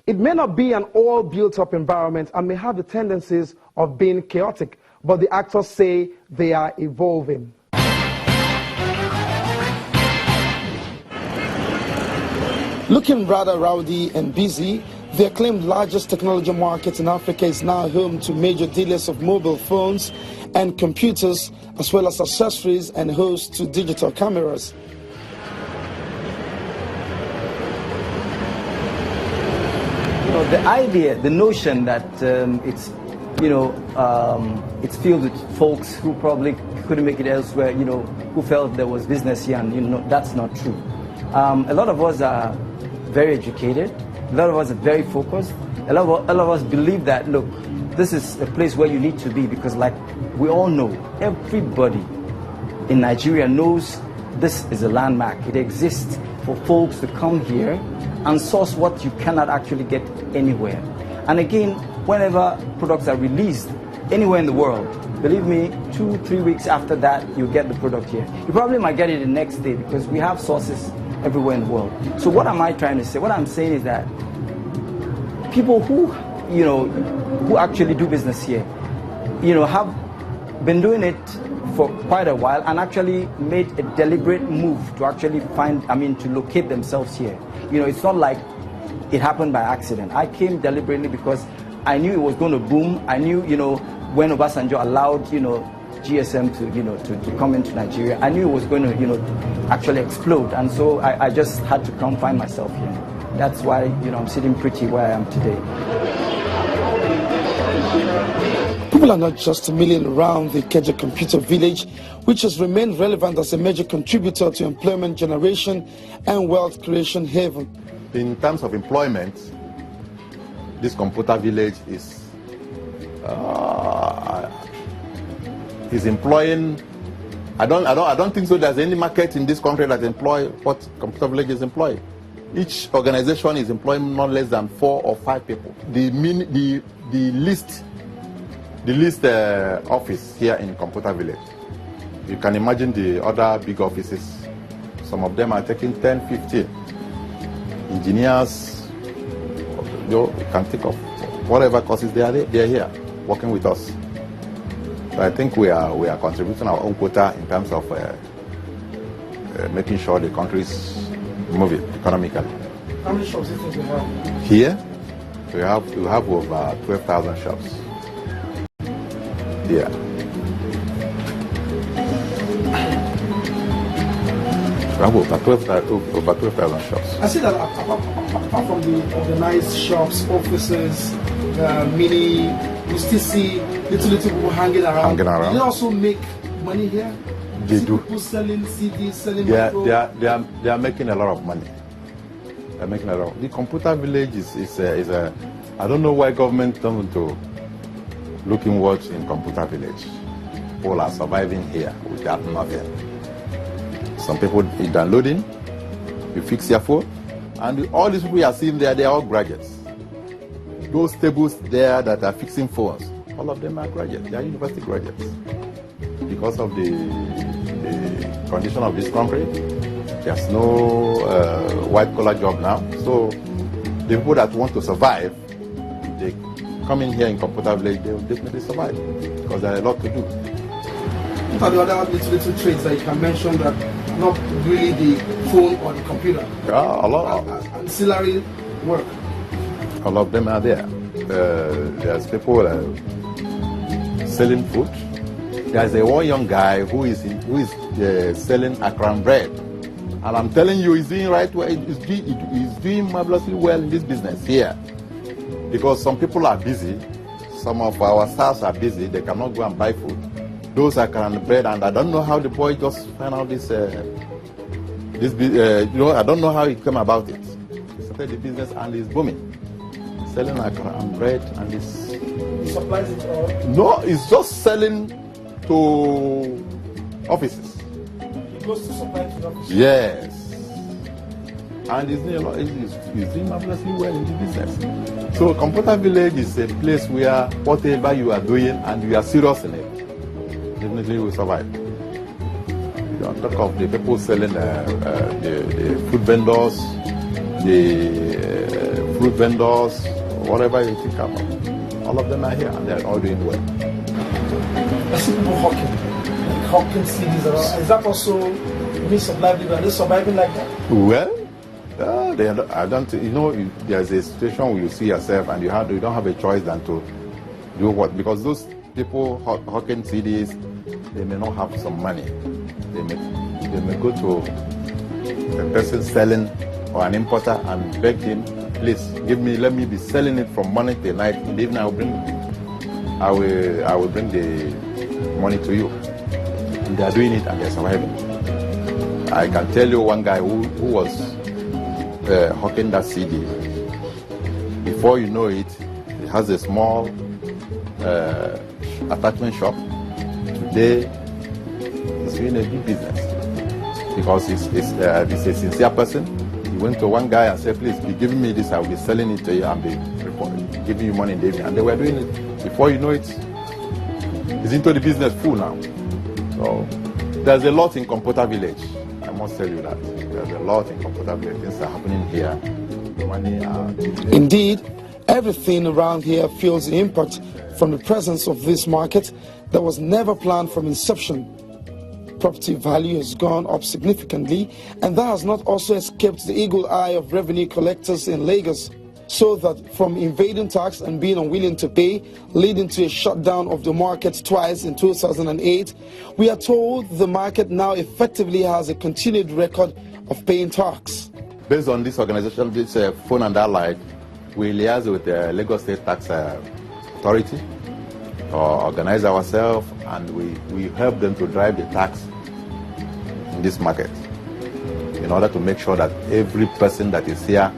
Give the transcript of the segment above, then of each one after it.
It may not be an all built-up environment and may have the tendencies of being chaotic, but the actors say they are evolving. Looking rather rowdy and busy, the acclaimed largest technology market in Africa is now home to major dealers of mobile phones and computers, as well as accessories and hosts to digital cameras. The idea, the notion that it's filled with folks who probably couldn't make it elsewhere, who felt there was business here, and that's not true. A lot of us are very educated. A lot of us are very focused. A lot of us believe that, look, this is a place where you need to be because, like we all know, everybody in Nigeria knows this is a landmark. It exists for folks to come here and source what you cannot actually get anywhere. And again, whenever products are released anywhere in the world, believe me, 2-3 weeks after that, you get the product here. You probably might get it the next day because we have sources everywhere in the world. So what am I trying to say? What I'm saying is that people who actually do business here, have been doing it for quite a while and actually made a deliberate move to actually to locate themselves here. It's not like it happened by accident. I came deliberately because I knew it was going to boom. I knew, when Obasanjo allowed, GSM to come into Nigeria, I knew it was going to, actually explode. And so I just had to come find myself here. That's why, I'm sitting pretty where I am today. People are not just milling around the Ikeja Computer Village, which has remained relevant as a major contributor to employment generation and wealth creation haven. In terms of employment, this computer village is employing. I don't think so. There's any market in this country that employ what computer village is employing. Each organization is employing not less than 4 or 5 people. The least office here in Computer Village. You can imagine the other big offices. Some of them are taking 10, 15. Engineers, you can think of whatever courses they are here working with us. So I think we are contributing our own quota in terms of making sure the country is moving economically. How many shops do you think we have? Here, we have over 12,000 shops. Yeah. We have over 12,000 shops. I see that apart from the organized shops, offices, mini, you still see little people hanging around. Do they also make money here? They do. People selling CDs, selling they are making a lot of money. They're making a lot. The computer village is a I don't know why government don't want to look inwards in computer village. People are surviving here without nothing. Some people are downloading, you fix your phone, and all these people you are seeing there, they are all graduates. Those tables there that are fixing phones, all of them are graduates. They are university graduates. Because of the condition of this country, there's no white-collar job now. So the people that want to survive, they come in here in Computer Village, they will definitely survive because there are a lot to do. What are the other little trades that you can mention that not really the phone or the computer? Yeah, a lot of ancillary work. A lot of them are there. There's people selling food. There's one young guy who is selling Akram bread, and I'm telling you, he's doing right well. He's doing marvelously well in this business here, because some people are busy. Some of our staffs are busy. They cannot go and buy food. Those Akram bread, and I don't know how the boy just found out this. I don't know how he came about it. He started the business and he's booming, selling Akram bread, and He supplies it all? No, he's just selling to offices. He goes to supply to the offices? Yes. And he's doing marvelously well in the business. So Computer Village is a place where whatever you are doing and you are serious in it, definitely will survive. You don't talk of the people selling the food vendors, the fruit vendors, whatever you think about. All of them are here and they're all doing well. I see people hawking CDs around. Is that also a means of livelihood? Are they surviving like that? Well, I don't. There's a situation where you see yourself and you don't have a choice than to do what, because those people hawking CDs, they may not have some money. They may go to a person selling or an importer and beg him, please let me be selling it from morning till night. In the evening I will bring the money to you. And they are doing it and they're surviving. I can tell you one guy who was hawking that CD. Before you know it, he has a small attachment shop. Today, he's doing a big business because he's a sincere person. He went to one guy and said, please be giving me this, I will be selling it to you and be giving you money in the evening. And they were doing it. Before you know it, he's into the business full now. So there's a lot in Computer Village. I must tell you that. There's a lot in Computer Village. Things are happening here. Indeed, everything around here feels the impact from the presence of this market that was never planned from inception. Property value has gone up significantly, and that has not also escaped the eagle eye of revenue collectors in Lagos. So that from evading tax and being unwilling to pay, leading to a shutdown of the market twice in 2008, we are told the market now effectively has a continued record of paying tax. Based on this organization, this Phone and Allied, we liaise with the Lagos State Tax Authority, organize ourselves, and we help them to drive the tax in this market in order to make sure that every person that is here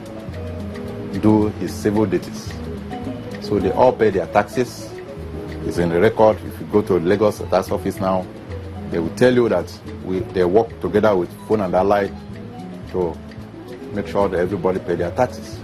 do his civil duties. So they all pay their taxes. It's in the record. If you go to Lagos tax office now, they will tell you that they work together with Phone and Allied to make sure that everybody pay their taxes.